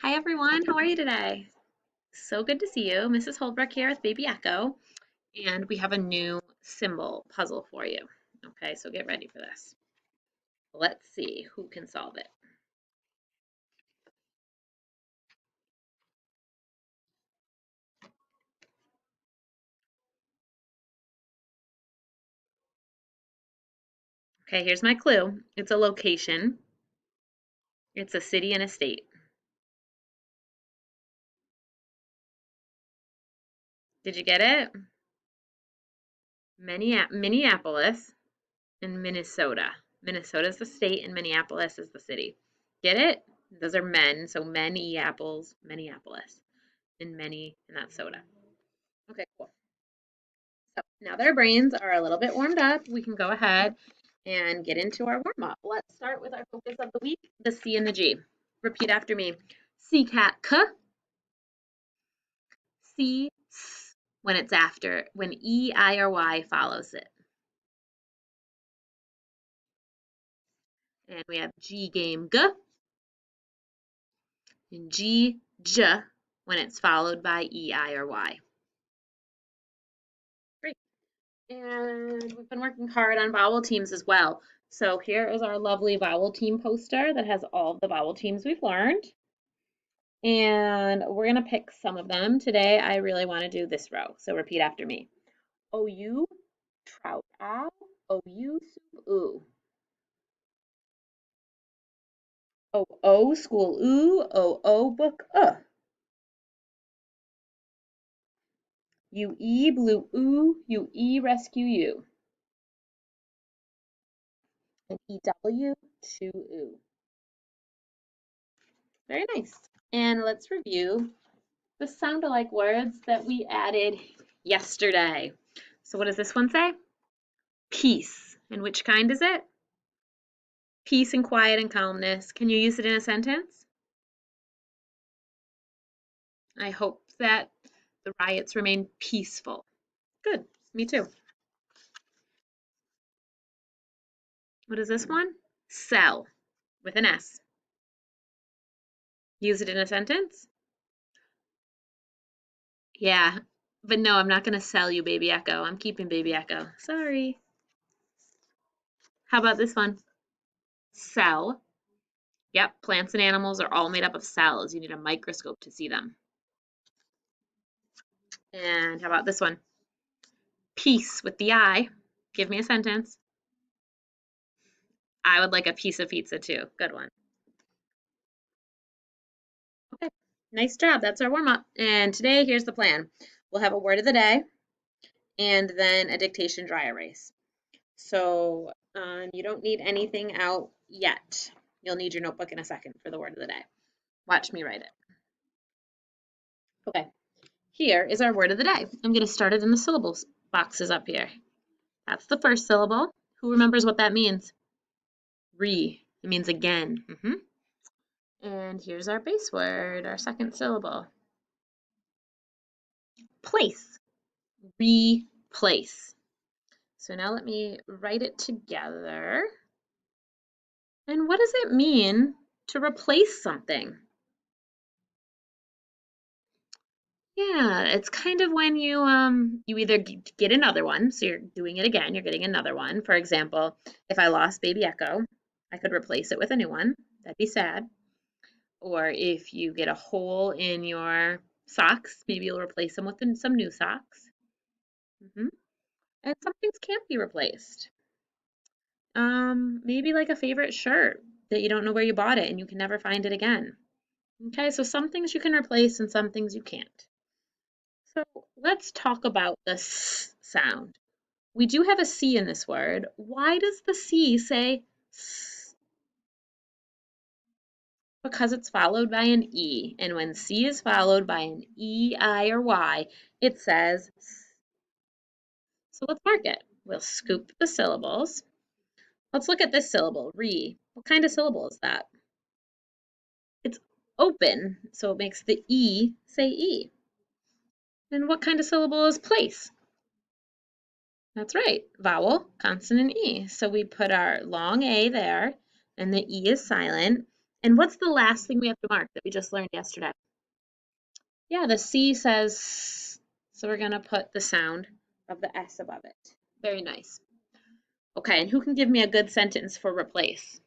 Hi everyone, how are you today? So good to see you. Mrs. Holbrook here with Baby Echo, and we have a new symbol puzzle for you. Okay, so get ready for this. Let's see who can solve it. Okay, here's my clue. It's a location. It's a city and a state. Did you get it? Minneapolis and Minnesota. Minnesota is the state and Minneapolis is the city. Get it? Those are men, so many apples, Minneapolis, and that's soda. Okay, cool. So now that our brains are a little bit warmed up, we can go ahead and get into our warm up. Let's start with our focus of the week, the C and the G. Repeat after me. C cat k, C s when it's after, when E, I, or Y follows it. And we have G game g and G j when it's followed by E, I, or Y. Great. And we've been working hard on vowel teams as well. So here is our lovely vowel team poster that has all of the vowel teams we've learned. And we're going to pick some of them. Today, I really want to do this row. So repeat after me. OU, trout, ow. OU, soup, ooh. O, school, ooh. O, book, UE, blue, ooh. UE, rescue, you. And EW, chew, ooh. Very nice. And let's review the sound-alike words that we added yesterday. So what does this one say? Peace. And which kind is it? Peace and quiet and calmness. Can you use it in a sentence? I hope that the riots remain peaceful. Good. Me too. What is this one? Sell with an S. Use it in a sentence? Yeah. But no, I'm not going to sell you Baby Echo. I'm keeping Baby Echo. Sorry. How about this one? Cell. Yep, plants and animals are all made up of cells. You need a microscope to see them. And how about this one? Piece with the I. Give me a sentence. I would like a piece of pizza too. Good one. Okay, nice job. That's our warm up. And today, here's the plan. We'll have a word of the day and then a dictation dry erase. So you don't need anything out yet. You'll need your notebook in a second for the word of the day. Watch me write it. Okay, here is our word of the day. I'm going to start it in the syllables boxes up here. That's the first syllable. Who remembers what that means? Re. It means again. And here's our base word, our second syllable. Place. Replace. So now let me write it together. And what does it mean to replace something? Yeah, it's kind of when you either get another one, so you're doing it again, you're getting another one. For example, if I lost Baby Echo, I could replace it with a new one. That'd be sad. Or if you get a hole in your socks, maybe you'll replace them with some new socks. And some things can't be replaced. Maybe like a favorite shirt that you don't know where you bought it and you can never find it again. Okay, so some things you can replace and some things you can't. So let's talk about the S sound. We do have a C in this word. Why does the C say S? Because it's followed by an E. And when C is followed by an E, I, or Y, it says S. So let's mark it. We'll scoop the syllables. Let's look at this syllable, re. What kind of syllable is that? It's open, so it makes the E say E. And what kind of syllable is place? That's right, vowel, consonant E. So we put our long A there, and the E is silent, And what's the last thing we have to mark that we just learned yesterday? Yeah, the C says, so we're going to put the sound of the S above it. Very nice. Okay, and who can give me a good sentence for replace?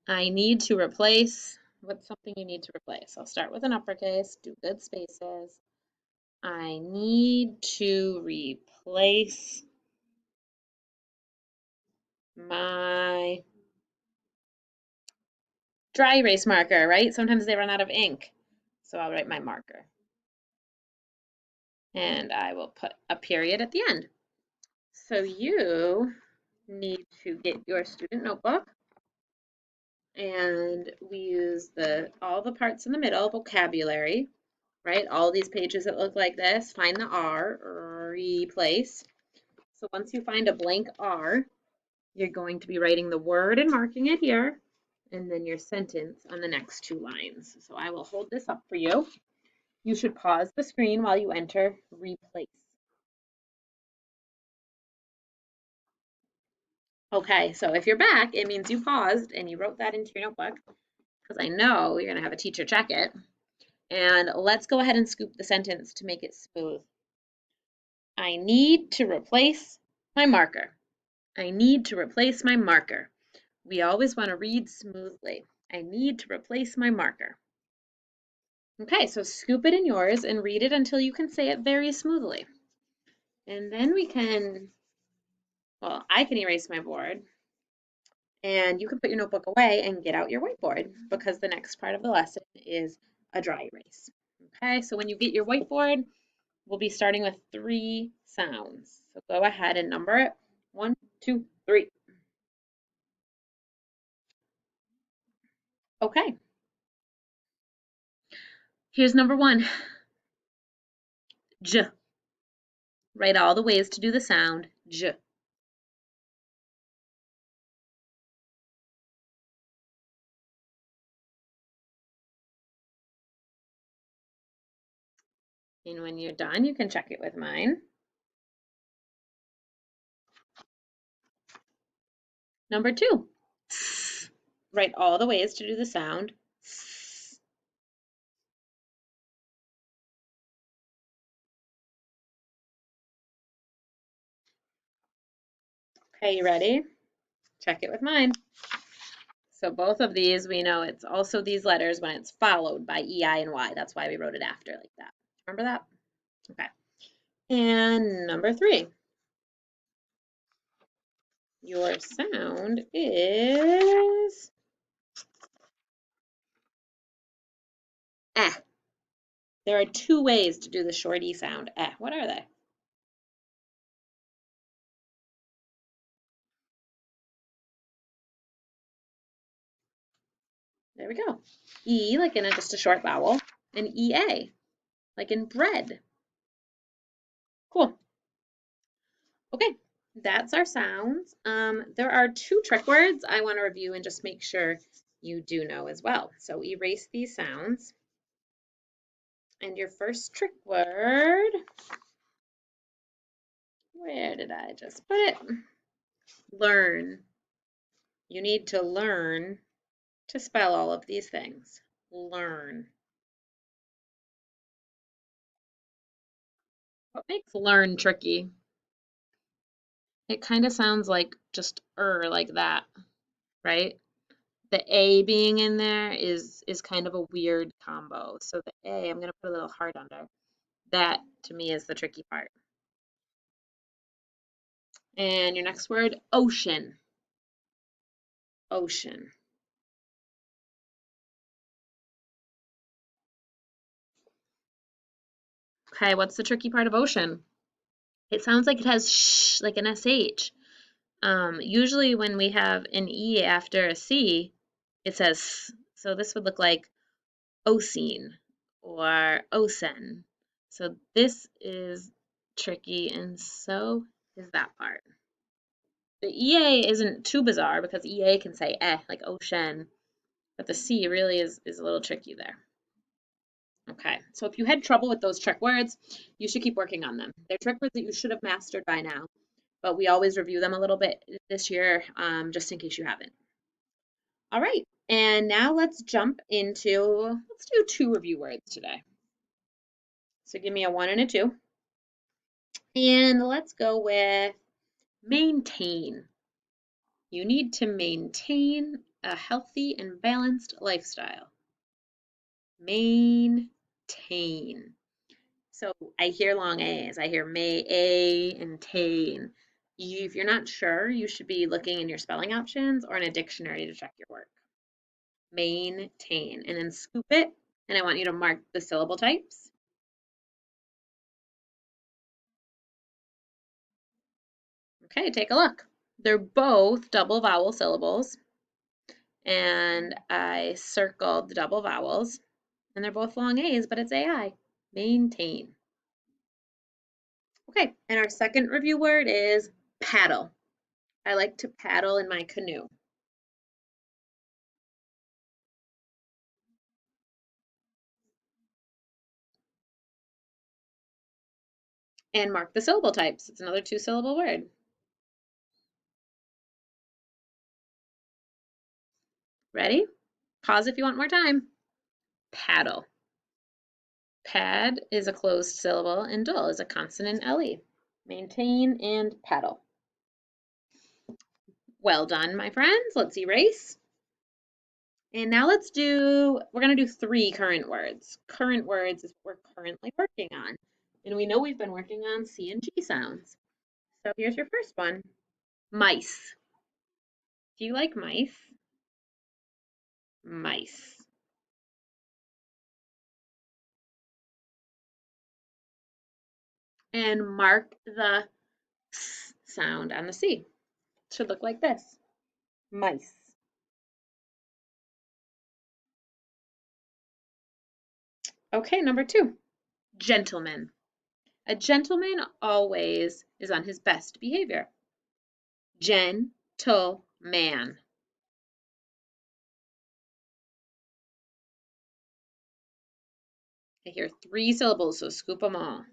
I need to replace, what's something you need to replace? I'll start with an uppercase, do good spaces. I need to replace my dry erase marker, right? Sometimes they run out of ink. So I'll write my marker. And I will put a period at the end. So you need to get your student notebook, and we use all the parts in the middle, vocabulary, right? All these pages that look like this, find the R, replace. So once you find a blank R, you're going to be writing the word and marking it here, and then your sentence on the next two lines. So I will hold this up for you. You should pause the screen while you enter replace. Okay, so if you're back, it means you paused and you wrote that into your notebook, because I know you're going to have a teacher check it. And let's go ahead and scoop the sentence to make it smooth. I need to replace my marker. I need to replace my marker. We always want to read smoothly. I need to replace my marker. Okay, so scoop it in yours and read it until you can say it very smoothly. And then we can, well, I can erase my board. And you can put your notebook away and get out your whiteboard, because the next part of the lesson is a dry erase. Okay, so when you get your whiteboard, we'll be starting with 3 sounds. So go ahead and number it. 1, 2, 3. Okay. Here's number 1. J. Write all the ways to do the sound J. And when you're done, you can check it with mine. Number 2. S. Write all the ways to do the sound S. Okay, you ready? Check it with mine. So both of these, we know it's also these letters when it's followed by E, I, and Y. That's why we wrote it after like that. Remember that? Okay. And number 3. Your sound is eh. There are 2 ways to do the short E sound, eh. What are they? There we go. E, like in just a short vowel, and EA, like in bread. Cool. Okay, that's our sounds. There are 2 trick words I want to review and just make sure you do know as well. So erase these sounds. And your first trick word, where did I just put it? Learn. You need to learn to spell all of these things. Learn. What makes learn tricky? It kind of sounds like just like that, right? The A being in there is kind of a weird combo. So the A, I'm going to put a little heart under. That, to me, is the tricky part. And your next word, ocean. Ocean. Okay, what's the tricky part of ocean? It sounds like it has sh, like an SH. Usually when we have an E after a C, it says S. So this would look like Ocene or Osen. So this is tricky, and so is that part. The EA isn't too bizarre because EA can say eh, like ocean, but the C really is a little tricky there. Okay, so if you had trouble with those trick words, you should keep working on them. They're trick words that you should have mastered by now, but we always review them a little bit this year, just in case you haven't. All right, and now let's jump into, let's do 2 review words today. So give me a 1 and a 2. And let's go with maintain. You need to maintain a healthy and balanced lifestyle. Maintain. So I hear long A's. I hear may, a, and tain. If you're not sure, you should be looking in your spelling options or in a dictionary to check your work. Maintain. And then scoop it. And I want you to mark the syllable types. Okay, take a look. They're both double vowel syllables. And I circled the double vowels. And they're both long A's, but it's AI. Maintain. Okay, and our second review word is paddle. I like to paddle in my canoe. And mark the syllable types. It's another 2-syllable word. Ready? Pause if you want more time. Paddle. Pad is a closed syllable and dull is a consonant LE. Maintain and paddle. Well done, my friends. Let's erase. And now we're going to do 3 current words. Current words is what we're currently working on. And we know we've been working on C and G sounds. So here's your first one. Mice. Do you like mice? Mice. And mark the S sound on the C. It should look like this. Mice. Okay, number 2. Gentleman. A gentleman always is on his best behavior. Gentleman. I hear 3 syllables, so scoop them all.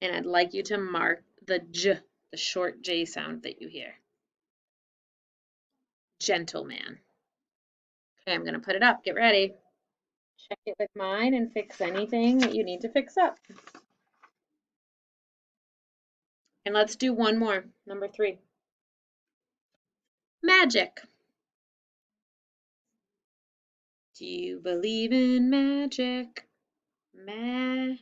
And I'd like you to mark the J, the short J sound that you hear. Gentleman. Okay, I'm going to put it up. Get ready. Check it with mine and fix anything that you need to fix up. And let's do one more, number 3. Magic. Do you believe in magic? Magic.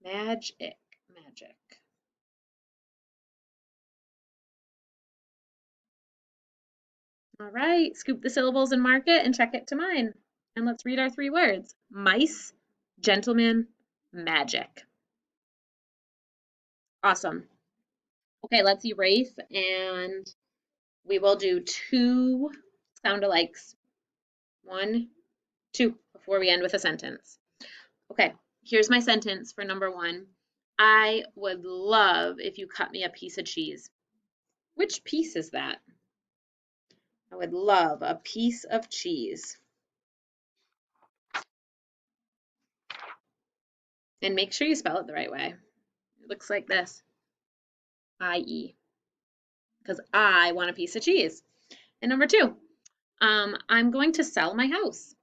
Magic. Magic. All right, scoop the syllables and mark it and check it to mine. And let's read our 3 words. Mice, gentleman, magic. Awesome. Okay, let's erase and we will do 2 sound-alikes. 1, 2, before we end with a sentence. Okay, here's my sentence for number 1. I would love if you cut me a piece of cheese. Which piece is that? I would love a piece of cheese. And make sure you spell it the right way. It looks like this. I-E. Because I want a piece of cheese. And number 2, I'm going to sell my house.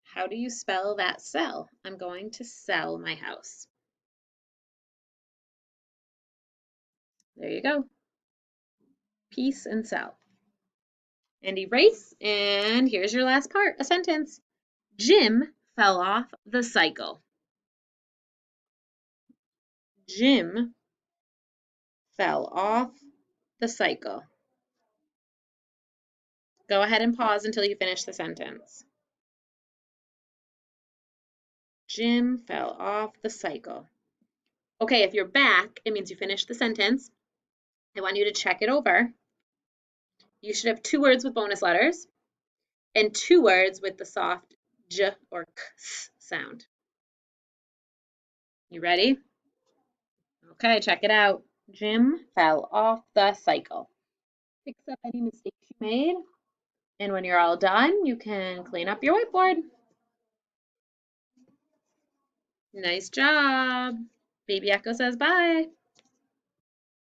How do you spell that sell? I'm going to sell my house. There you go. Piece and sell. And erase. And here's your last part, a sentence. Jim fell off the cycle. Jim fell off the cycle. Go ahead and pause until you finish the sentence. Jim fell off the cycle. Okay, if you're back, it means you finished the sentence. I want you to check it over. You should have 2 words with bonus letters and 2 words with the soft j or k sound. You ready? Okay, check it out. Jim fell off the cycle. Fix up any mistakes you made. And when you're all done, you can clean up your whiteboard. Nice job. Baby Echo says bye.